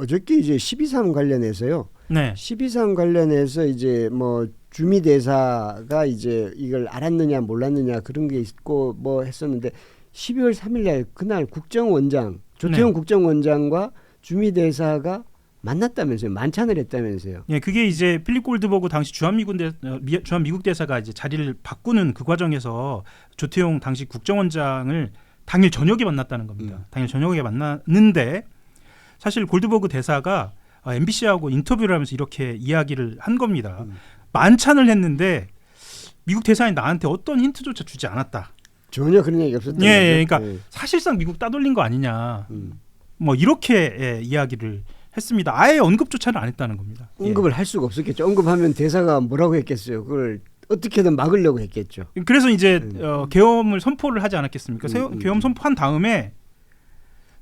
어저께 이제 12.3 관련해서요. 네. 12.3 관련해서 이제 뭐 주미 대사가 이제 이걸 알았느냐 몰랐느냐 그런 게 있고 뭐 했었는데 12월 3일날 그날 국정원장 조태용 네. 국정원장과 주미 대사가 만났다면서요. 만찬을 했다면서요. 예, 그게 이제 필립 골드버그 당시 주한미국 대사가 이제 자리를 바꾸는 그 과정에서 조태용 당시 국정원장을 당일 저녁에 만났다는 겁니다. 당일 저녁에 만났는데 사실 골드버그 대사가 MBC하고 인터뷰를 하면서 이렇게 이야기를 한 겁니다. 만찬을 했는데 미국 대사는 나한테 어떤 힌트조차 주지 않았다. 전혀 그런 얘기 없었던 거죠. 예, 그러니까 사실상 미국 따돌린 거 아니냐. 뭐 이렇게 이야기를 했습니다. 아예 언급조차는 안 했다는 겁니다. 언급을 할 수가 없었겠죠. 언급하면 대사가 뭐라고 했겠어요. 그걸 어떻게든 막으려고 했겠죠. 그래서 이제 계엄을 선포를 하지 않았겠습니까? 계엄 선포한 다음에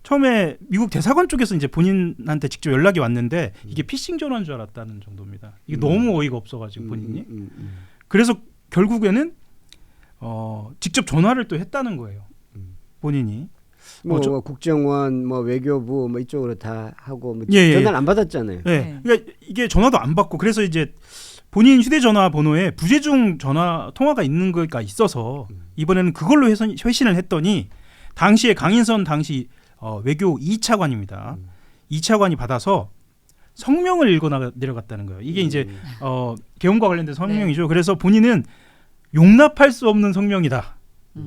처음에 미국 대사관 쪽에서 이제 본인한테 직접 연락이 왔는데 이게 피싱 전화인 줄 알았다는 정도입니다. 이게 너무 어이가 없어가지고 본인이. 그래서 결국에는 직접 전화를 또 했다는 거예요. 본인이. 뭐 국정원, 뭐 외교부, 뭐 이쪽으로 다 하고 뭐 예, 전화를 안 받았잖아요. 네. 그러니까 이게 전화도 안 받고 그래서 이제 본인 휴대전화 번호에 부재중 전화 통화가 있는 거가 있어서 이번에는 그걸로 회신을 했더니 당시에 강인선 당시 외교 2차관입니다. 2차관이 받아서 성명을 읽어 내려갔다는 거예요. 이게 이제 계엄과 관련된 성명이죠. 그래서 본인은 용납할 수 없는 성명이다.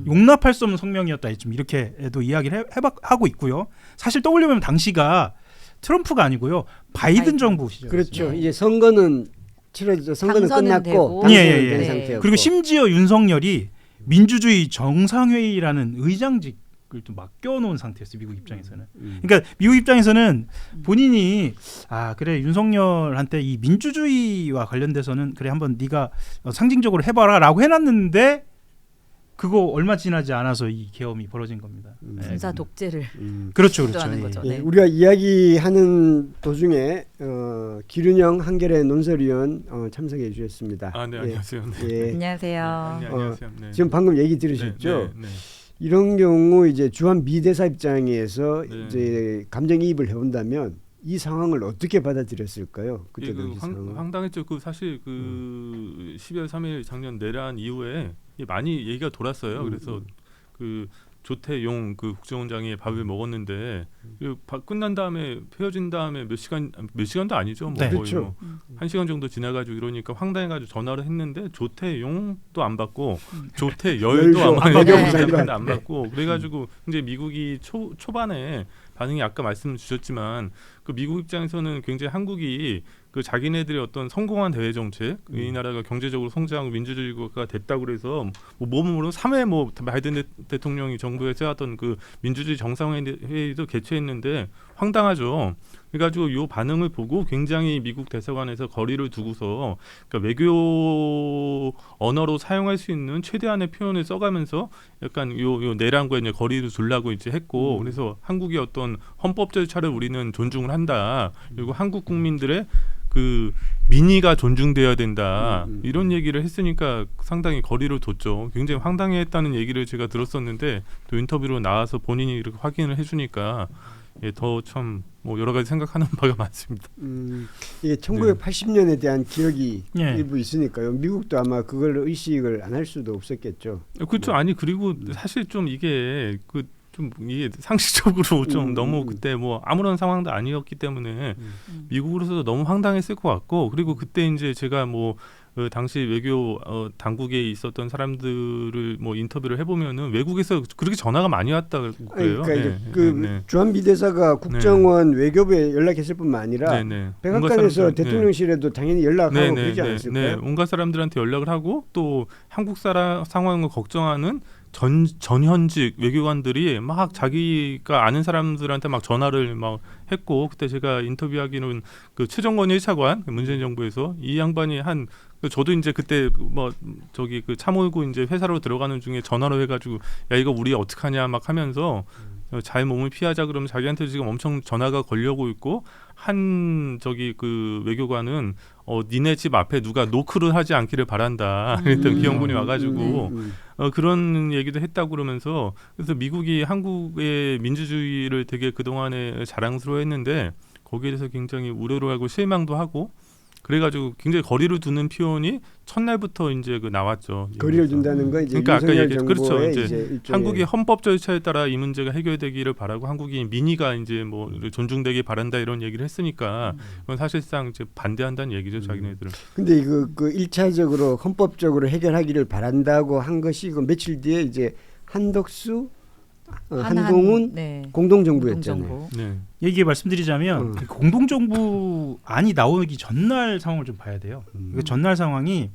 용납할 수 없는 성명이었다. 좀 이렇게도 이야기를 하고 있고요. 사실 떠올려보면 당시가 트럼프가 아니고요. 바이든 정부 시절. 그렇죠. 이제 선거는 치러져 선거는 끝났고 당선은 된 상태였고. 그리고 심지어 윤석열이 민주주의 정상회의라는 의장직을 또 맡겨놓은 상태였어요. 미국 입장에서는. 그러니까 미국 입장에서는 본인이 그래 윤석열한테 이 민주주의와 관련돼서는 그래 한번 네가 상징적으로 해봐라라고 해놨는데 그거 얼마 지나지 않아서 이 계엄이 벌어진 겁니다. 군사 독재를 그렇죠. 시도하는 거죠. 네. 우리가 이야기하는 도중에 기륜형 한겨레 논설위원 참석해 주셨습니다. 네, 안녕하세요. 네. 안녕하세요. 안녕하세요. 네. 지금 방금 얘기 들으셨죠? 네. 이런 경우 이제 주한 미대사 입장에서 이제 감정이입을 해본다면 이 상황을 어떻게 받아들였을까요? 그때 황당했죠. 사실 12월 3일 작년 내란 이후에 많이 얘기가 돌았어요. 그래서 조태용 국정원장이 밥을 먹었는데 끝난 다음에 헤어진 다음에 몇 시간도 아니죠. 뭐 그렇죠. 거의 1시간 정도 지나가지고 이러니까 황당해가지고 전화를 했는데 조태용도 안 받고 조태열도 안 받고 그래가지고 이제 미국이 초반에 반응이 아까 말씀 주셨지만 미국 입장에서는 굉장히 한국이 자기네들의 어떤 성공한 대외 정책, 이 나라가 경제적으로 성장하고 민주주의가 됐다고 그래서 몸으로 3회 바이든 대통령이 정부에 세웠던 민주주의 정상회의도 개최했는데 황당하죠. 그래가지고 이 반응을 보고 굉장히 미국 대사관에서 거리를 두고서 외교 언어로 사용할 수 있는 최대한의 표현을 써가면서 약간 요 내란과 이제 거리를 두려고 이제 했고 그래서 한국의 어떤 헌법 절차를 우리는 존중을 한다. 그리고 한국 국민들의 민의가 존중돼야 된다. 이런 얘기를 했으니까 상당히 거리를 뒀죠. 굉장히 황당해했다는 얘기를 제가 들었었는데 또 인터뷰로 나와서 본인이 이렇게 확인을 해주니까 더 참 여러 가지 생각하는 바가 많습니다. 이게 1980년에 대한 기억이 일부 있으니까요. 미국도 아마 그걸 의식을 안 할 수도 없었겠죠. 그렇죠. 아니 그리고 사실 좀 이게 이게 상식적으로 좀 너무 그때 아무런 상황도 아니었기 때문에 미국으로서도 너무 황당했을 것 같고 그리고 그때 이제 제가 당시 외교 당국에 있었던 사람들을 인터뷰를 해보면은 외국에서 그렇게 전화가 많이 왔다 그래요. 그러니까 주한 미대사가 국정원 외교부에 연락했을 뿐만 아니라 백악관에서 대통령실에도 당연히 연락하고 그러지 않았을까요? 온갖 사람들한테 연락을 하고 또 한국 상황을 걱정하는 전현직 외교관들이 막 자기가 아는 사람들한테 막 전화를 막 했고 그때 제가 인터뷰하기는 최정권 1차관 문재인 정부에서 이 양반이 저도 이제 그때 차 몰고 이제 회사로 들어가는 중에 전화로 해가지고 야 이거 우리 어떡하냐 막 하면서 잘 몸을 피하자 그러면 자기한테 지금 엄청 전화가 걸려고 있고 한 외교관은 니네 집 앞에 누가 노크를 하지 않기를 바란다. 그랬더니 기영군이 와가지고 그런 얘기도 했다고 그러면서 그래서 미국이 한국의 민주주의를 되게 그동안에 자랑스러워했는데 거기에 대해서 굉장히 우려를 하고 실망도 하고 그래가지고 굉장히 거리를 두는 표현이 첫날부터 이제 그 나왔죠. 거리를 둔다는 거 이제 그러니까 아까 윤석열 얘기했죠. 그렇죠. 정부의 이제 일종의 한국의 헌법 절차에 따라 이 문제가 해결되기를 바라고 한국이 민의가 이제 뭐 존중되길 바란다 이런 얘기를 했으니까 그건 사실상 이제 반대한다는 얘기죠. 자기네들은. 근데 그 1차적으로 헌법적으로 해결하기를 바란다고 한 것이 그 며칠 뒤에 이제 한덕수 한동훈 네. 공동정부였잖아요. 공동정부. 네. 얘기 말씀드리자면 그 공동정부 안이 나오기 전날 상황을 좀 봐야 돼요. 그 전날 상황이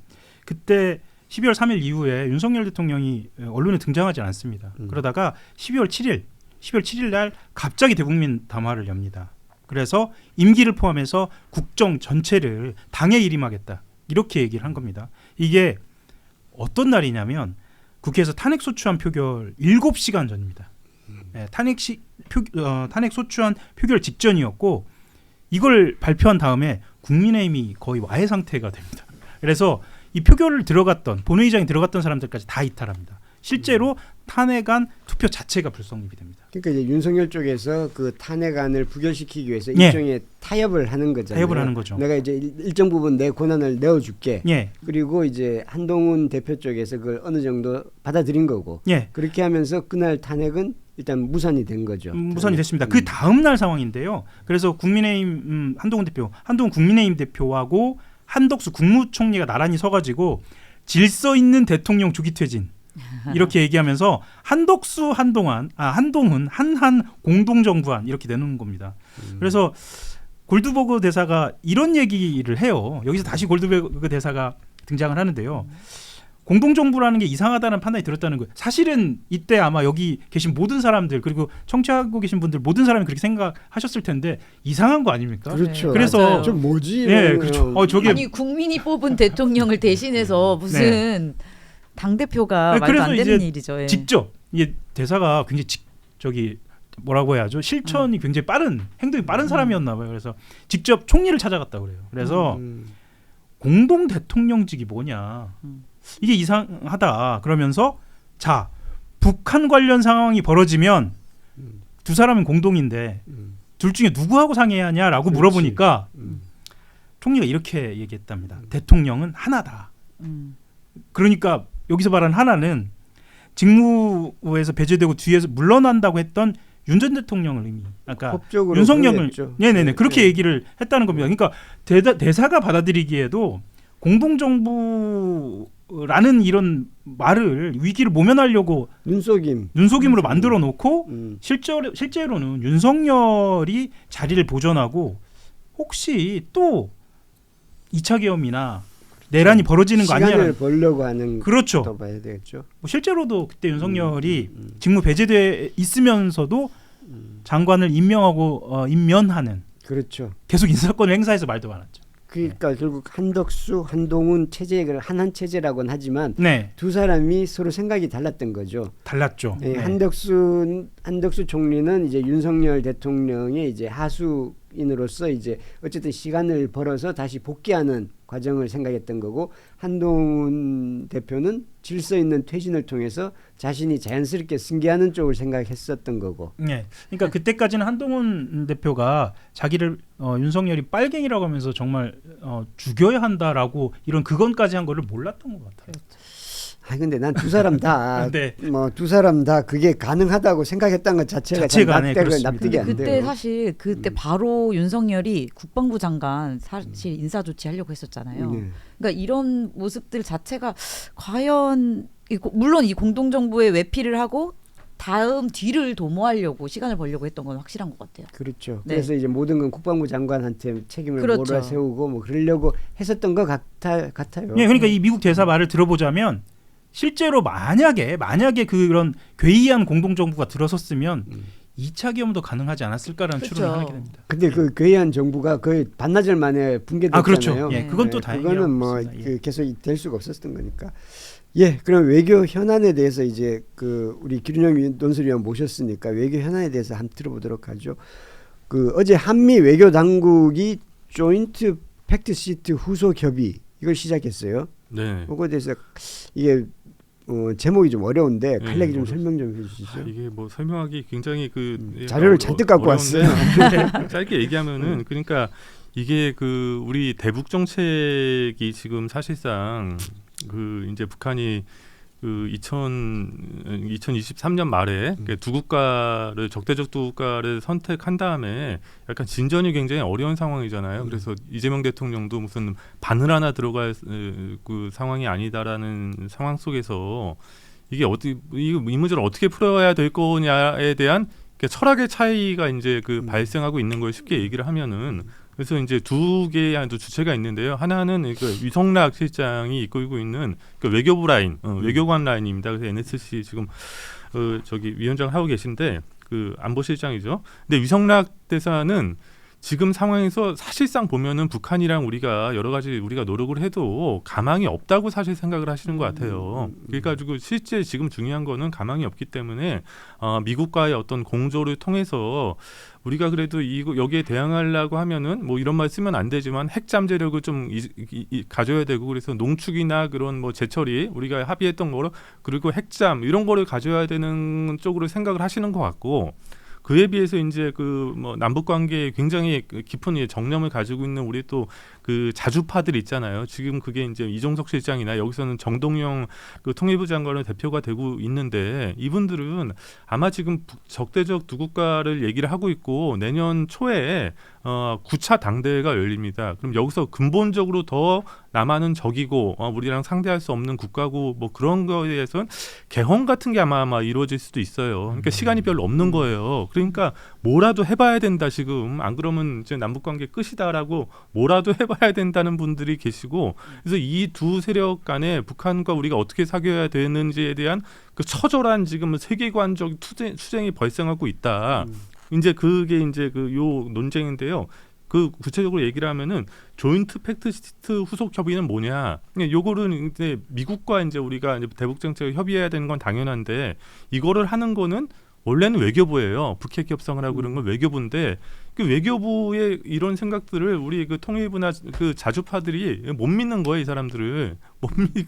그때 12월 3일 이후에 윤석열 대통령이 언론에 등장하지 않습니다. 그러다가 12월 7일 날 갑자기 대국민 담화를 엽니다. 그래서 임기를 포함해서 국정 전체를 당에 일임하겠다. 이렇게 얘기를 한 겁니다. 이게 어떤 날이냐면 국회에서 탄핵 소추안 표결 7시간 전입니다. 네, 탄핵 소추안 표결 직전이었고 이걸 발표한 다음에 국민의힘이 거의 와해 상태가 됩니다. 그래서 이 표결을 들어갔던 본회의장에 들어갔던 사람들까지 다 이탈합니다. 실제로 탄핵안 투표 자체가 불성립이 됩니다. 그러니까 이제 윤석열 쪽에서 그 탄핵안을 부결시키기 위해서 예. 일종의 타협을 하는 거잖아요. 타협을 하는 거죠. 내가 이제 일정 부분 내 권한을 내어줄게. 예, 그리고 이제 한동훈 대표 쪽에서 그걸 어느 정도 받아들인 거고. 예. 그렇게 하면서 그날 탄핵은 일단 무산이 된 거죠. 무산이 됐습니다. 그 다음 날 상황인데요. 그래서 국민의힘 한동훈 국민의힘 대표하고 한덕수 국무총리가 나란히 서가지고 질서 있는 대통령 조기 퇴진 이렇게 얘기하면서 한동훈 한한 공동정부안 이렇게 내놓는 겁니다. 그래서 골드버그 대사가 이런 얘기를 해요. 여기서 다시 골드버그 대사가 등장을 하는데요. 공동정부라는 게 이상하다는 판단이 들었다는 거예요. 사실은 이때 아마 여기 계신 모든 사람들 그리고 청취하고 계신 분들 모든 사람이 그렇게 생각하셨을 텐데 이상한 거 아닙니까? 그렇죠. 네, 그래서 맞아요. 좀 뭐지? 예, 그렇죠. 저게 아니 국민이 뽑은 대통령을 대신해서 무슨 당 대표가 네, 말도 그래서 안 되는 이제 일이죠. 예. 직접 이게 대사가 굉장히 뭐라고 해야죠? 실천이 굉장히 행동이 빠른 사람이었나 봐요. 그래서 직접 총리를 찾아갔다고 그래요. 그래서 공동 대통령직이 뭐냐? 이게 이상하다. 그러면서 자, 북한 관련 상황이 벌어지면 두 사람은 공동인데 둘 중에 누구하고 상의해야 하냐라고 그렇지. 물어보니까 총리가 이렇게 얘기했답니다. 대통령은 하나다. 그러니까 여기서 말하는 하나는 직무에서 배제되고 뒤에서 물러난다고 했던 윤 전 대통령을 그러니까 법적으로 윤석열을 그러겠죠. 네네네 그렇게 얘기를 했다는 겁니다. 그러니까 대사가 받아들이기에도 공동정부라는 이런 말을 위기를 모면하려고 눈속임으로 만들어 놓고 실제로는 윤석열이 자리를 보존하고 혹시 또 2차 계엄이나 내란이 벌어지는 거 아니냐? 시간을 벌려고 하는 그렇죠. 더 봐야 되겠죠. 뭐 실제로도 그때 윤석열이 직무 배제돼 있으면서도 장관을 임면하는 그렇죠. 계속 인사권을 행사해서 말도 많았죠. 그러니까 결국 한덕수, 한동훈 체제를 한한 체제라고는 하지만 네, 두 사람이 서로 생각이 달랐던 거죠. 달랐죠. 네, 네. 한덕수 총리는 이제 윤석열 대통령의 이제 하수인으로서 이제 어쨌든 시간을 벌어서 다시 복귀하는 과정을 생각했던 거고 한동훈 대표는 질서 있는 퇴진을 통해서 자신이 자연스럽게 승계하는 쪽을 생각했었던 거고. 네, 그러니까 그때까지는 한동훈 대표가 자기를 윤석열이 빨갱이라고 하면서 정말 죽여야 한다라고 이런 그건까지 한 거를 몰랐던 것 같아요. 아 근데 난 두 사람 다 네. 뭐 두 사람 다 그게 가능하다고 생각했던 것 자체가 네, 그렇습니다. 납득이 안 돼요. 그때 사실 바로 윤석열이 국방부 장관 사실 인사 조치하려고 했었잖아요. 그러니까 이런 모습들 자체가 과연 물론 이 공동정부에 외피를 하고 뒤를 도모하려고 시간을 벌려고 했던 건 확실한 것 같아요. 그렇죠. 네. 그래서 이제 모든 건 국방부 장관한테 책임을 그렇죠. 몰아세우고 뭐 그러려고 했었던 것 같아요. 네, 그러니까 이 미국 대사 말을 들어보자면 실제로 만약에 그런 괴이한 공동정부가 들어섰으면 2차 계엄도 가능하지 않았을까라는 그렇죠. 추론을 하게 됩니다. 근데 그 괴이한 정부가 거의 반나절 만에 붕괴됐잖아요. 그렇죠. 예, 그건 또 다행이에요. 그거는 뭐 계속 될 수가 없었던 거니까. 예, 그럼 외교 현안에 대해서 이제 우리 기준영 논술위원 모셨으니까 외교 현안에 대해서 한번 들어보도록 하죠. 어제 한미 외교 당국이 조인트 팩트 시트 후속 협의 이걸 시작했어요. 네. 그거에 대해서 이게 제목이 좀 어려운데 네, 간략히 좀 설명 좀 해주시죠. 이게 뭐 설명하기 굉장히 자료를 잔뜩 갖고 왔어요. 짧게 얘기하면은 그러니까 이게 우리 대북 정책이 지금 사실상 이제 북한이 2023년 말에 두 국가를 적대적 두 국가를 선택한 다음에 약간 진전이 굉장히 어려운 상황이잖아요. 그래서 이재명 대통령도 무슨 바늘 하나 들어갈 그 상황이 아니다라는 상황 속에서 이게 이 문제를 어떻게 풀어야 될 거냐에 대한 철학의 차이가 이제 발생하고 있는 걸 쉽게 얘기를 하면은. 그래서 이제 두 개의 주체가 있는데요. 하나는 유성락 실장이 이끌고 있는 외교부 라인, 외교관 라인입니다. 그래서 NSC 지금 저기 위원장을 하고 계신데 안보실장이죠. 근데 유성락 대사는 지금 상황에서 사실상 보면은 북한이랑 우리가 여러 가지 우리가 노력을 해도 가망이 없다고 사실 생각을 하시는 것 같아요. 그러니까 실제 지금 중요한 거는 가망이 없기 때문에 미국과의 어떤 공조를 통해서 우리가 그래도 여기에 대항하려고 하면은 뭐 이런 말 쓰면 안 되지만 핵 잠재력을 좀 가져야 되고 그래서 농축이나 그런 뭐 제철이 우리가 합의했던 거로 그리고 핵잠 이런 거를 가져야 되는 쪽으로 생각을 하시는 것 같고 그에 비해서 이제 뭐 남북 관계에 굉장히 깊은 정념을 가지고 있는 우리 또 자주파들 있잖아요. 지금 그게 이제 이종석 실장이나 여기서는 정동영 통일부 장관을 대표가 되고 있는데 이분들은 아마 지금 적대적 두 국가를 얘기를 하고 있고 내년 초에 9차 당대회가 열립니다. 그럼 여기서 근본적으로 더 남한은 적이고 우리랑 상대할 수 없는 국가고 뭐 그런 거에 대해서는 개헌 같은 게 아마 이루어질 수도 있어요. 그러니까 시간이 별로 없는 거예요. 그러니까 뭐라도 해봐야 된다 지금. 안 그러면 이제 남북관계 끝이다라고 뭐라도 해봐야 된다는 분들이 계시고 그래서 이 두 세력 간에 북한과 우리가 어떻게 사귀어야 되는지에 대한 처절한 지금 세계관적 투쟁이 발생하고 있다. 이제 그게 이제 요 논쟁인데요. 구체적으로 얘기를 하면은 조인트 팩트시트 후속 협의는 뭐냐? 요거는 이제 미국과 이제 우리가 이제 대북 정책을 협의해야 되는 건 당연한데 이거를 하는 거는 원래는 외교부예요. 북핵 협상을 하고 그런 건 외교부인데 외교부의 이런 생각들을 우리 통일부나 자주파들이 못 믿는 거예요. 이 사람들을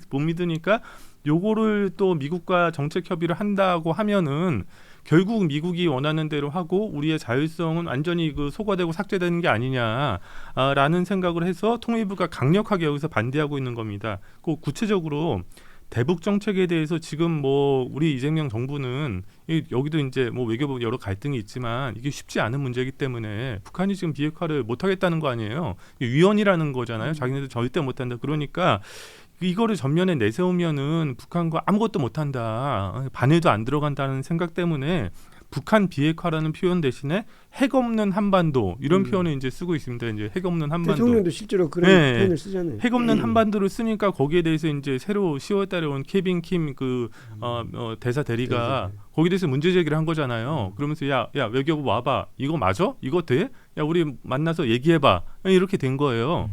못 믿으니까 요거를 또 미국과 정책 협의를 한다고 하면은 결국 미국이 원하는 대로 하고 우리의 자율성은 완전히 소과되고 삭제되는 게 아니냐라는 생각을 해서 통일부가 강력하게 여기서 반대하고 있는 겁니다. 구체적으로 대북 정책에 대해서 지금 뭐 우리 이재명 정부는 여기도 이제 뭐 외교부 여러 갈등이 있지만 이게 쉽지 않은 문제이기 때문에 북한이 지금 비핵화를 못하겠다는 거 아니에요. 위헌이라는 거잖아요. 자기네들 절대 못한다. 그러니까 이거를 전면에 내세우면은 북한과 아무것도 못한다. 바늘도 안 들어간다는 생각 때문에 북한 비핵화라는 표현 대신에 핵 없는 한반도 이런 표현을 이제 쓰고 있습니다. 이제 핵 없는 한반도. 대통령도 실제로 그런 표현을 쓰잖아요. 핵 없는 한반도를 쓰니까 거기에 대해서 이제 새로 10월달에 온 케빈 킴 대사 대리가 거기에 대해서 문제 제기를 한 거잖아요. 그러면서 야 외교부 와봐. 이거 맞아? 이거 돼? 야 우리 만나서 얘기해봐. 이렇게 된 거예요.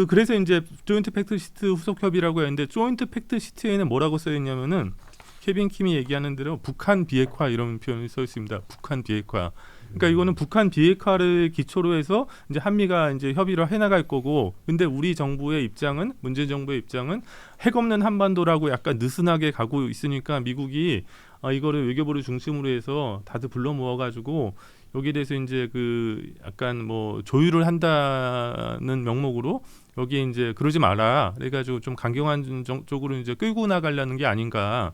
그래서 이제 조인트 팩트시트 후속 협의라고 했는데 조인트 팩트시트에는 뭐라고 써 있냐면은 케빈 킴이 얘기하는 대로 북한 비핵화 이런 표현이 써 있습니다. 북한 비핵화. 그러니까 이거는 북한 비핵화를 기초로 해서 이제 한미가 이제 협의를 해나갈 거고, 근데 우리 정부의 입장은 문재인 정부의 입장은 핵 없는 한반도라고 약간 느슨하게 가고 있으니까 미국이 이거를 외교부를 중심으로 해서 다들 불러 모아가지고 여기에 대해서 이제 약간 뭐 조율을 한다는 명목으로 여기에 이제 그러지 마라. 그래가지고 좀 강경한 쪽으로 이제 끌고 나가려는 게 아닌가.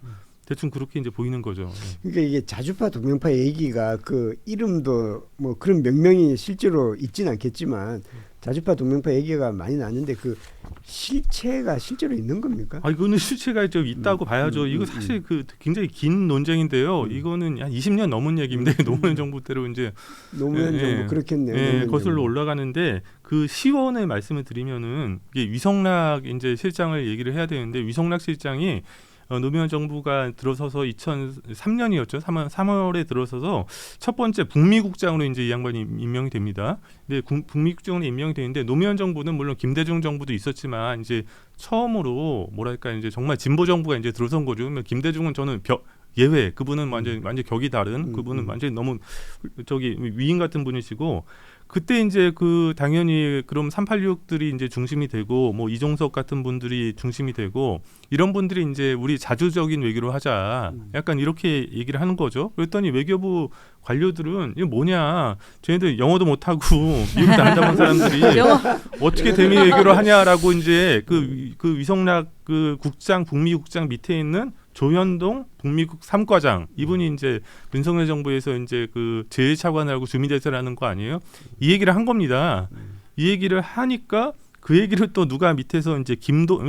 대충 그렇게 이제 보이는 거죠. 그러니까 이게 자주파 동명파 얘기가 이름도 뭐 그런 명명이 실제로 있지는 않겠지만 자주파 동명파 얘기가 많이 나는데 실체가 실제로 있는 겁니까? 이거는 실체가 좀 있다고 봐야죠. 이거 사실 굉장히 긴 논쟁인데요. 이거는 한 20년 넘은 얘기인데 노무현 정부 때로 이제 노무현 정부 그렇겠네요. 거슬러 올라가는데 시원을 말씀을 드리면은 이게 위성락 이제 실장을 얘기를 해야 되는데 위성락 실장이 노무현 정부가 들어서서 2003년이었죠. 3월에 들어서서 첫 번째 북미국장으로 이제 이 양반이 임명이 됩니다. 근데 북미국장으로 임명이 되는데 노무현 정부는 물론 김대중 정부도 있었지만 이제 처음으로 뭐랄까 이제 정말 진보 정부가 이제 들어선 거죠. 김대중은 저는 예외. 그분은 완전 격이 다른. 그분은 완전히 너무 위인 같은 분이시고 그때 이제 그 당연히 그럼 386들이 이제 중심이 되고 뭐 이종석 같은 분들이 중심이 되고 이런 분들이 이제 우리 자주적인 외교를 하자 약간 이렇게 얘기를 하는 거죠. 그랬더니 외교부 관료들은 이게 뭐냐, 쟤네들 영어도 못하고 미국도 안 가본 사람들이 어떻게 대미 외교를 하냐라고 이제 그 위성락 그 국장 북미국장 밑에 있는 조현동 북미국 3과장 이분이 이제 윤석열 정부에서 이제 그 제1차관하고 주미대사를 하는 거 아니에요? 이 얘기를 한 겁니다. 이 얘기를 하니까 그 얘기를 또 누가 밑에서 이제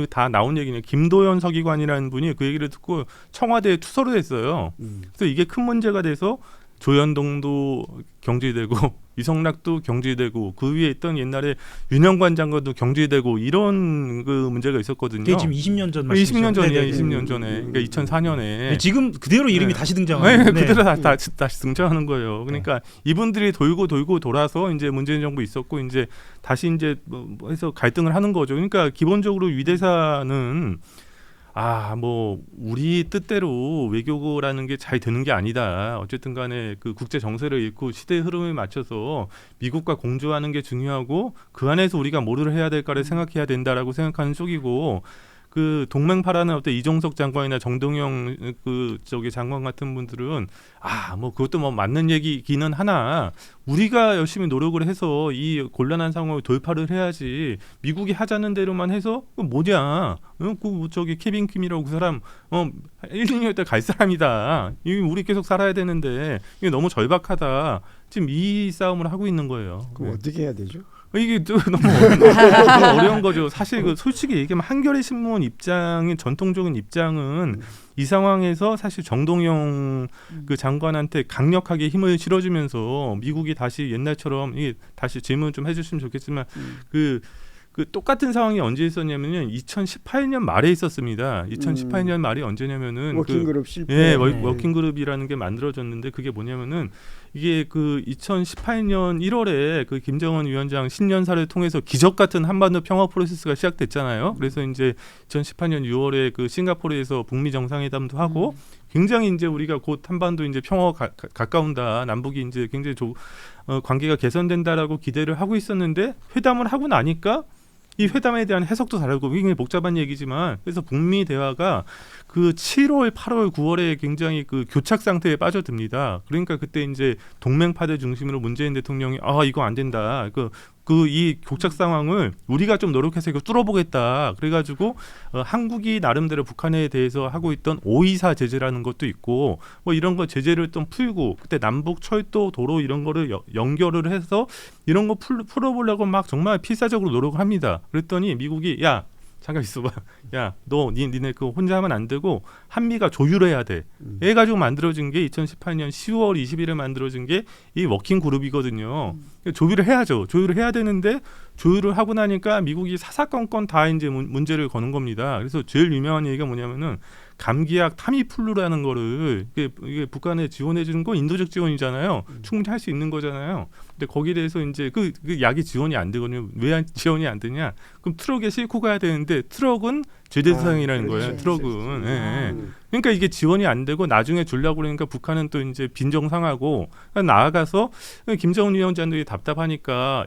다 나온 얘기냐, 김도연 서기관이라는 분이 그 얘기를 듣고 청와대에 투서를 했어요. 그래서 이게 큰 문제가 돼서 조현동도 경질되고 위성락도 경질되고 그 위에 있던 옛날에 윤영관 장관도 경질되고 이런 그 문제가 있었거든요. 그게 지금 20년 전 말씀이시죠? 20년 전이에요. 네네. 20년 전에. 그러니까 2004년에. 네, 지금 그대로 이름이 네. 다시 등장하는. 네, 그대로 다시 등장하는 거예요. 그러니까 이분들이 돌고 돌아서 이제 문재인 정부 있었고 이제 다시 이제 뭐 해서 갈등을 하는 거죠. 그러니까 기본적으로 위대사는 뭐 우리 뜻대로 외교라는 게 잘 되는 게 아니다. 어쨌든 간에 그 국제 정세를 읽고 시대의 흐름에 맞춰서 미국과 공조하는 게 중요하고 그 안에서 우리가 뭐를 해야 될까를 생각해야 된다라고 생각하는 쪽이고, 그 동맹파라는 어떤 이종석 장관이나 정동영 그 저기 장관 같은 분들은 뭐 그것도 뭐 맞는 얘기기는 하나 우리가 열심히 노력을 해서 이 곤란한 상황을 돌파를 해야지 미국이 하자는 대로만 해서 뭐냐, 그 저기 케빈 킴이라고 그 사람 1, 2년 때 갈 사람이다. 이게 우리 계속 살아야 되는데 이게 너무 절박하다. 지금 이 싸움을 하고 있는 거예요. 그럼 어떻게 해야 되죠? 이게 너무 어려운 거죠. 사실 그 솔직히 얘기하면 한겨레 신문 입장인 전통적인 입장은 이 상황에서 사실 정동영 그 장관한테 강력하게 힘을 실어주면서 미국이 다시 옛날처럼 다시 질문 좀 해주시면 좋겠지만 그 똑같은 상황이 언제 있었냐면요. 2018년 말에 있었습니다. 2018년 말이 언제냐면은 워킹그룹 실패. 워킹그룹이라는 게 만들어졌는데 그게 뭐냐면은 이게 그 2018년 1월에 그 김정은 위원장 신년사를 통해서 기적 같은 한반도 평화 프로세스가 시작됐잖아요. 그래서 이제 2018년 6월에 그 싱가포르에서 북미 정상회담도 하고 굉장히 이제 우리가 곧 한반도 이제 평화가 가까운다. 남북이 이제 굉장히 관계가 개선된다라고 기대를 하고 있었는데 회담을 하고 나니까 이 회담에 대한 해석도 다르고 굉장히 복잡한 얘기지만 그래서 북미 대화가 그 7월, 8월, 9월에 굉장히 그 교착 상태에 빠져듭니다. 그러니까 그때 이제 동맹파들 중심으로 문재인 대통령이 이거 안 된다. 이 교착 상황을 우리가 좀 노력해서 이거 뚫어보겠다. 그래가지고 한국이 나름대로 북한에 대해서 하고 있던 524 제재라는 것도 있고 뭐 이런 거 제재를 좀 풀고 그때 남북 철도 도로 이런 거를 연결을 해서 이런 거 풀어보려고 막 정말 필사적으로 노력을 합니다. 그랬더니 미국이 잠깐 있어봐. 너 니네 그거 혼자 하면 안 되고 한미가 조율해야 돼. 해가지고 만들어진 게 2018년 10월 20일에 만들어진 게 이 워킹 그룹이거든요. 조율을 해야죠. 조율을 해야 되는데 조율을 하고 나니까 미국이 사사건건 다 이제 문제를 거는 겁니다. 그래서 제일 유명한 얘기가 뭐냐면은 감기약 타미플루라는 거를 이게 북한에 지원해 주는 건 인도적 지원이잖아요. 충분히 할 수 있는 거잖아요. 근데 거기에 대해서 이제 그 약이 지원이 안 되거든요. 왜 지원이 안 되냐? 그럼 트럭에 싣고 가야 되는데 트럭은 제재 대상이라는 거예요. 트럭은. 그러니까 이게 지원이 안 되고 나중에 주려고 그러니까 북한은 또 이제 빈정상하고 나아가서 김정은 위원장들이 답답하니까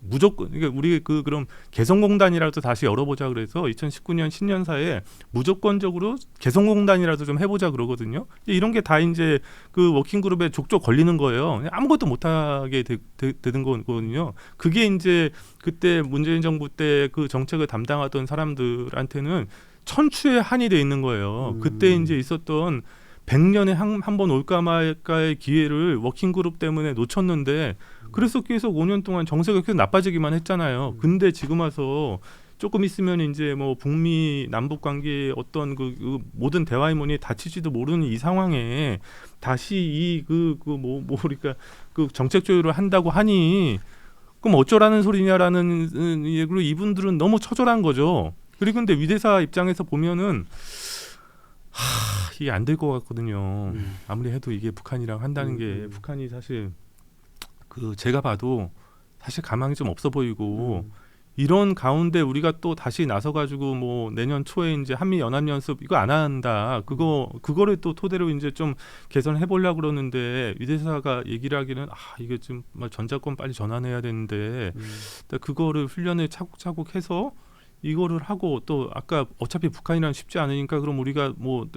무조건 그러니까 우리 그럼 개성공단이라도 다시 열어보자 그래서 2019년 신년사에 무조건적으로 개성공단이라도 좀 해보자 그러거든요. 이런 게 다 이제 그 워킹그룹에 족족 걸리는 거예요. 아무것도 못하게 되는 거거든요. 그게 이제 그때 문재인 정부 때 그 정책을 담당하던 사람들한테는 천추의 한이 돼 있는 거예요. 그때 이제 있었던 100년에 한 번 올까 말까의 기회를 워킹그룹 때문에 놓쳤는데 그래서 계속 5년 동안 정세가 계속 나빠지기만 했잖아요. 근데 지금 와서 조금 있으면 이제 뭐 북미 남북 관계의 어떤 그 모든 대화의 문이 닫힐지도 모르는 이 상황에 다시 그러니까 그 정책 조율을 한다고 하니 그럼 어쩌라는 소리냐라는 얘기로 이분들은 너무 처절한 거죠. 그리고 근데 위대사 입장에서 보면은 이게 안 될 것 같거든요. 아무리 해도 이게 북한이랑 한다는 게 북한이 사실 제가 봐도 사실 가망이 좀 없어 보이고 이런 가운데 우리가 또 다시 나서 가지고 뭐 내년 초에 이제 한미 연합 연습 이거 안 한다. 그거를 또 토대로 이제 좀 개선해 보려고 그러는데 유 대사가 얘기를 하기는 이게 좀 전자권 빨리 전환해야 되는데 그거를 훈련을 차곡차곡 해서 이거를 하고 또 아까 어차피 북한이랑 쉽지 않으니까 그럼 우리가 뭐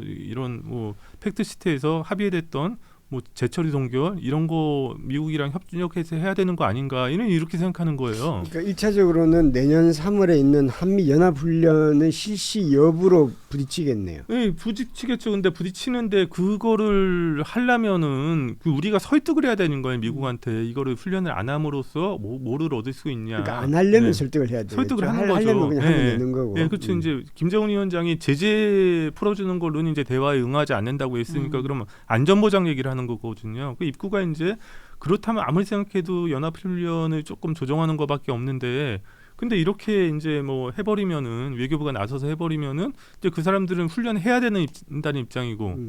이런 뭐 팩트 시트에서 합의됐던 뭐 재처리 동결 이런 거 미국이랑 협력해서 해야 되는 거 아닌가 이렇게 생각하는 거예요. 그러니까 1차적으로는 내년 3월에 있는 한미 연합 훈련은 실시 여부로 부딪히겠네요. 네, 부딪히겠죠. 근데 부딪히는데 그거를 하려면은 우리가 설득을 해야 되는 거예요. 미국한테 이거를 훈련을 안 함으로써 뭐를 얻을 수 있냐. 그러니까 안 하려면 네. 설득을 해야 돼요. 설득을 하는 거죠. 하려면 그냥 하면 되는 거고. 네, 그렇죠. 이제 김정은 위원장이 제재 풀어주는 걸로는 이제 대화에 응하지 않는다고 했으니까 그러면 안전보장 얘기를 하는 거거든요. 그 입구가 이제 그렇다면 아무리 생각해도 연합훈련을 조금 조정하는 것밖에 없는데 근데 이렇게 이제 뭐 해버리면은 외교부가 나서서 해버리면은 이제 그 사람들은 훈련해야 된다는 입장이고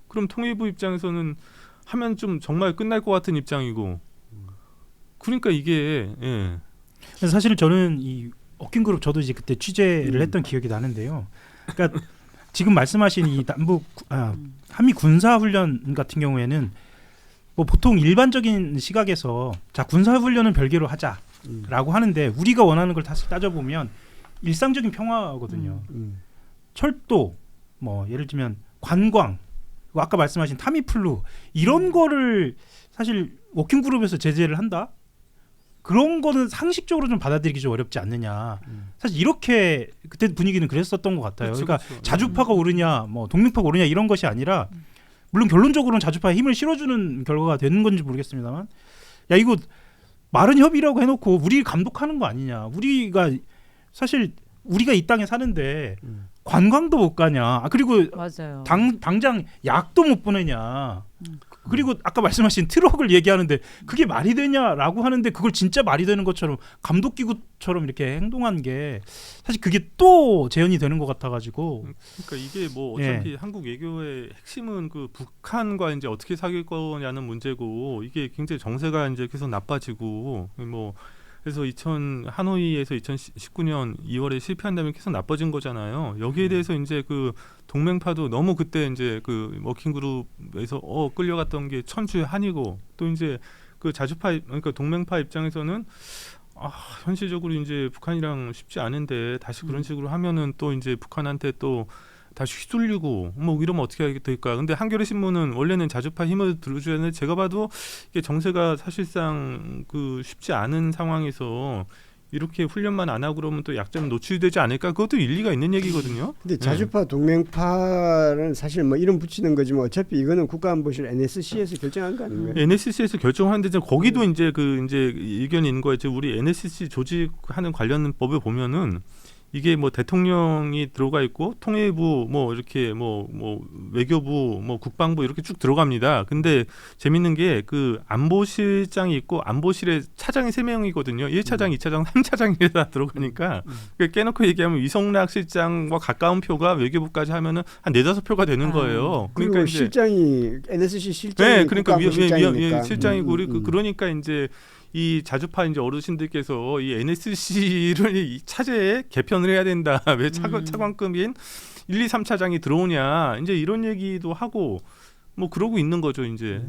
그럼 통일부 입장에서는 하면 좀 정말 끝날 것 같은 입장이고 그러니까 이게 그래서 사실 저는 이 워킹그룹 저도 이제 그때 취재를 했던 기억이 나는데요. 그러니까 지금 말씀하신 이 한미 군사훈련 같은 경우에는 뭐 보통 일반적인 시각에서 자 군사훈련은 별개로 하자라고 하는데 우리가 원하는 걸 다시 따져보면 일상적인 평화거든요. 철도 뭐 예를 들면 관광 아까 말씀하신 타미플루 이런 거를 사실 워킹그룹에서 제재를 한다? 그런 거는 상식적으로 좀 받아들이기 좀 어렵지 않느냐. 사실 이렇게 그때 분위기는 그랬었던 것 같아요. 그쵸, 그러니까 그쵸. 자주파가 오르냐, 뭐 동맹파가 오르냐 이런 것이 아니라 물론 결론적으로는 자주파에 힘을 실어주는 결과가 되는 건지 모르겠습니다만, 야 이거 말은 협의라고 해놓고 우리 감독하는 거 아니냐. 우리가 사실 우리가 이 땅에 사는데 관광도 못 가냐. 그리고 맞아요. 당장 약도 못 보내냐. 그리고 아까 말씀하신 트럭을 얘기하는데 그게 말이 되냐라고 하는데 그걸 진짜 말이 되는 것처럼 감독기구처럼 이렇게 행동한 게 사실 그게 또 재현이 되는 것 같아가지고 그러니까 이게 뭐 어차피 한국 외교의 핵심은 그 북한과 이제 어떻게 사귈 거냐는 문제고 이게 굉장히 정세가 이제 계속 나빠지고 뭐 그래서 하노이에서 2019년 2월에 실패한다면 계속 나빠진 거잖아요. 여기에 대해서 이제 그 동맹파도 너무 그때 이제 그 워킹그룹에서 끌려갔던 게 천추의 한이고 또 이제 그 자주파 그러니까 동맹파 입장에서는 현실적으로 이제 북한이랑 쉽지 않은데 다시 그런 식으로 하면은 또 이제 북한한테 또 다시 휘둘리고 뭐 이러면 어떻게 하게 될까? 근데 한겨레 신문은 원래는 자주파 힘을 들어줘야 하는데 제가 봐도 이게 정세가 사실상 그 쉽지 않은 상황에서 이렇게 훈련만 안 하고 그러면 또 약점 노출되지 않을까? 그것도 일리가 있는 얘기거든요. 근데 자주파 동맹파는 사실 뭐 이름 붙이는 거지만 어차피 이거는 국가안보실 NSC에서 결정한 거 아닌가요? NSC에서 결정하는데 거기도 이제 의견이 있는 거예요. 우리 NSC 조직하는 관련 법을 보면은 이게 뭐 대통령이 들어가 있고 통일부 뭐 이렇게 뭐 외교부 뭐 국방부 이렇게 쭉 들어갑니다. 근데 재밌는 게 그 안보실장이 있고 안보실에 차장이 3명이거든요. 1차장, 2차장, 3차장이 다 들어가니까 깨놓고 얘기하면 이성락 실장과 가까운 표가 외교부까지 하면은 한 4-5표가 되는 거예요. 그리고 그러니까 이제 실장이 NSC 실장이 그러니까 국가안보실장이니까 실장이고 그러니까 이제 이 자주파 이제 어르신들께서 이 NSC를 이 차제에 개편을 해야 된다. 왜 차관급인 1, 2, 3차장이 들어오냐. 이제 이런 얘기도 하고 뭐 그러고 있는 거죠, 이제.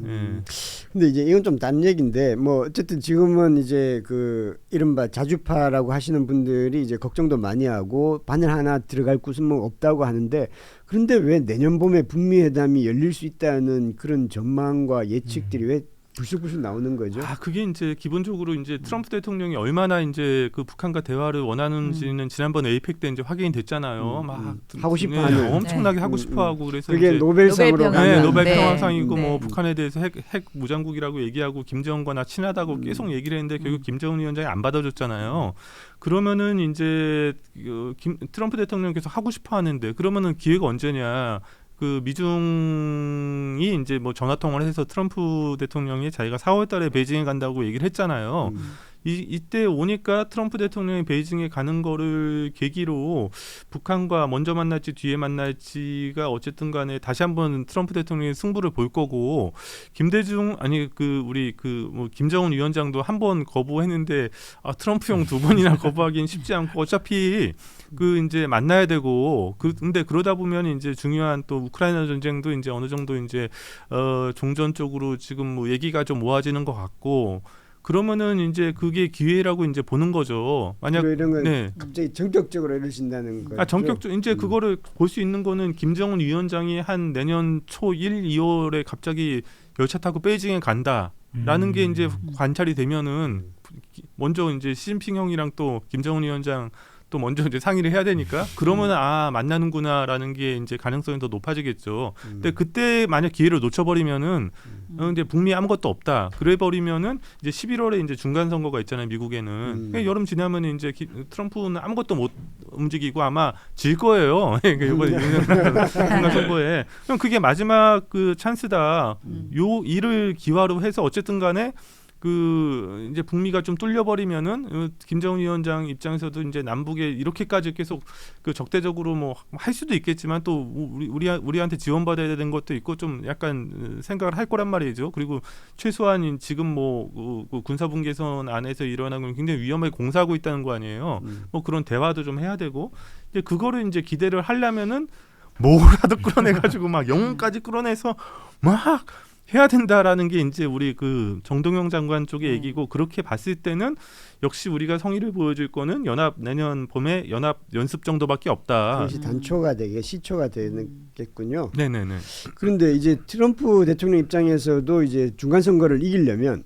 근데 이제 이건 좀 딴 얘기인데 뭐 어쨌든 지금은 이제 그 이른바 자주파라고 하시는 분들이 이제 걱정도 많이 하고 바늘 하나 들어갈 곳은 뭐 없다고 하는데 그런데 왜 내년 봄에 북미 회담이 열릴 수 있다는 그런 전망과 예측들이 왜 불쑥불쑥 나오는 거죠? 그게 이제 기본적으로 이제 트럼프 대통령이 얼마나 이제 그 북한과 대화를 원하는지는 지난번 에이펙 때 이제 확인이 됐잖아요. 막 하고 싶어하는 엄청나게 하고 싶어하고 그래서 그게 이제 노벨상으로 노벨 네. 평화상이고 네. 뭐 북한에 대해서 핵 무장국이라고 얘기하고 김정은과 친하다고 계속 얘기를 했는데 결국 김정은 위원장이 안 받아줬잖아요. 그러면은 이제 트럼프 대통령 계속 하고 싶어하는데 그러면은 기회가 언제냐? 그 미중이 이제 뭐 전화 통화를 해서 트럼프 대통령이 자기가 4월달에 베이징에 간다고 얘기를 했잖아요. 이때 오니까 트럼프 대통령이 베이징에 가는 거를 계기로 북한과 먼저 만날지 뒤에 만날지가 어쨌든 간에 다시 한번 트럼프 대통령이 승부를 볼 거고 김정은 위원장도 한 번 거부했는데 트럼프 형 두 번이나 거부하기는 쉽지 않고 어차피 이제 만나야 되고 근데 그러다 보면 이제 중요한 또 우크라이나 전쟁도 이제 어느 정도 이제 종전 쪽으로 지금 뭐 얘기가 좀 모아지는 것 같고 그러면은 이제 그게 기회라고 이제 보는 거죠. 만약 이런 건 네. 갑자기 전격적으로 이러신다는 거죠. 전격적 이제 그거를 볼 수 있는 거는 김정은 위원장이 한 내년 초 1, 2월에 갑자기 열차 타고 베이징에 간다라는 게 이제 관찰이 되면은 먼저 이제 시진핑 형이랑 또 김정은 위원장 또 먼저 이제 상의를 해야 되니까 그러면 만나는구나라는 게 이제 가능성이 더 높아지겠죠. 근데 그때 만약 기회를 놓쳐버리면은 이제 북미 아무것도 없다. 그래 버리면은 이제 11월에 이제 중간 선거가 있잖아요, 미국에는. 여름 지나면 이제 트럼프는 아무것도 못 움직이고 아마 질 거예요. 이번에 중간 선거에. 그럼 그게 마지막 그 찬스다. 요 일을 기화로 해서 어쨌든-간에. 이제 북미가 좀 뚫려버리면은 김정은 위원장 입장에서도 이제 남북에 이렇게까지 계속 적대적으로 뭐 할 수도 있겠지만 또 우리한테 지원받아야 되는 것도 있고 좀 약간 생각을 할 거란 말이죠. 그리고 최소한 지금 뭐 군사분 개선 안에서 일어나는 건 굉장히 위험하게 공사하고 있다는 거 아니에요. 뭐 그런 대화도 좀 해야 되고 이제 그거를 이제 기대를 하려면은 뭐라도 끌어내가지고 막 영웅까지 끌어내서 막 해야 된다라는 게 이제 우리 정동영 장관 쪽의 얘기고 그렇게 봤을 때는 역시 우리가 성의를 보여줄 거는 내년 봄에 연합 연습 정도밖에 없다. 그것이 단초가 되게 시초가 되겠군요. 네네네. 그런데 이제 트럼프 대통령 입장에서도 이제 중간 선거를 이기려면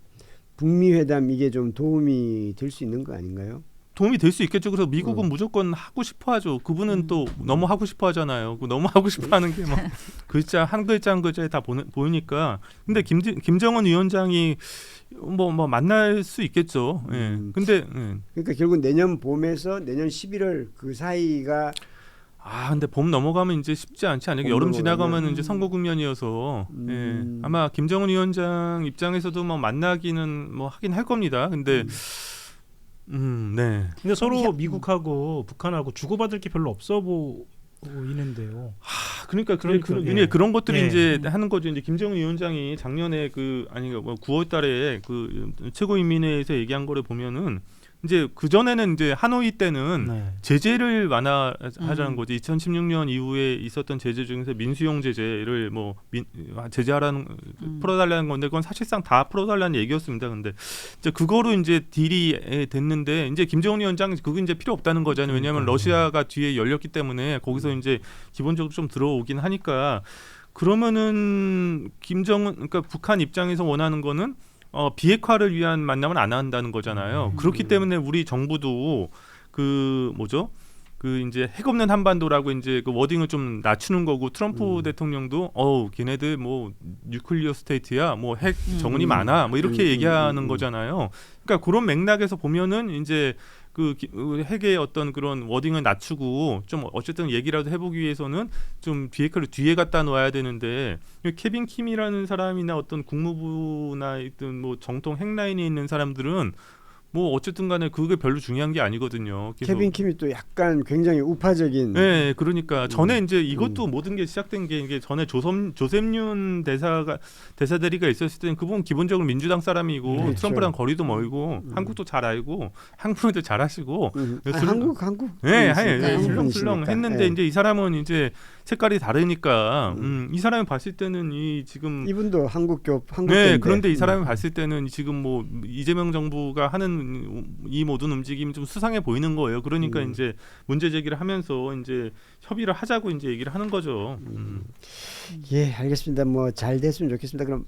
북미 회담 이게 좀 도움이 될 수 있는 거 아닌가요? 도움이 될 수 있겠죠. 그래서 미국은 무조건 하고 싶어하죠. 그분은 또 너무 하고 싶어하잖아요. 너무 하고 싶어하는 게 막 글자 한 글자에 다 보이니까. 근데 김정은 위원장이 뭐 만날 수 있겠죠. 예. 근데 그러니까 결국 내년 봄에서 내년 11월 그 사이가 근데 봄 넘어가면 이제 쉽지 않지 않을까? 여름 지나가면 이제 선거 국면이어서 예. 아마 김정은 위원장 입장에서도 뭐 만나기는 뭐 하긴 할 겁니다. 근데 네. 근데 서로 미국하고 북한하고 주고받을 게 별로 없어 보이는데요. 그러니까 예. 그런 것들이 예. 이제 하는 거죠. 이제 김정은 위원장이 작년에 9월달에 최고인민회에서 얘기한 거를 보면은 이제 그 전에는 이제 하노이 때는 제재를 완화하자는 거지. 2016년 이후에 있었던 제재 중에서 민수용 제재를 제재하라는 풀어달라는 건데 그건 사실상 다 풀어달라는 얘기였습니다. 근데 이제 그거로 이제 딜이 됐는데 이제 김정은 위원장 그거 이제 필요 없다는 거잖아요. 왜냐하면 러시아가 뒤에 열렸기 때문에 거기서 이제 기본적으로 좀 들어오긴 하니까 그러면은 그러니까 북한 입장에서 원하는 거는 비핵화를 위한 만남은 안 한다는 거잖아요. 그렇기 때문에 우리 정부도 이제 핵 없는 한반도라고 이제 그 워딩을 좀 낮추는 거고 트럼프 대통령도 걔네들 뭐 뉴클리어 스테이트야, 뭐 핵 정은이 많아, 뭐 이렇게 얘기하는 거잖아요. 그러니까 그런 맥락에서 보면은 이제 핵의 어떤 그런 워딩을 낮추고 좀 어쨌든 얘기라도 해보기 위해서는 좀 비핵화를 뒤에 갖다 놓아야 되는데 케빈 킴이라는 사람이나 어떤 국무부나 있든 뭐 정통 핵라인에 있는 사람들은 뭐 어쨌든 간에 그게 별로 중요한 게 아니거든요. 케빈 킴이 또 약간 굉장히 우파적인. 네, 그러니까 전에 이제 이것도 모든 게 시작된 게 이게 전에 조셉윤 대사대리가 있었을 때는 그분 기본적으로 민주당 사람이고 그렇죠. 트럼프랑 거리도 멀고 한국도 잘 알고 한국어도 잘하시고. 한국. 네, 있으니까. 술렁술렁 했는데 이제 이 사람은 이제 색깔이 다르니까 이 사람이 봤을 때는 이분도 한국계. 네, 그런데 이 사람이 봤을 때는 지금 뭐 이재명 정부가 하는 이 모든 움직임이 좀 수상해 보이는 거예요. 그러니까 이제 문제 제기를 하면서 이제 협의를 하자고 이제 얘기를 하는 거죠. 예, 알겠습니다. 뭐 잘 됐으면 좋겠습니다. 그럼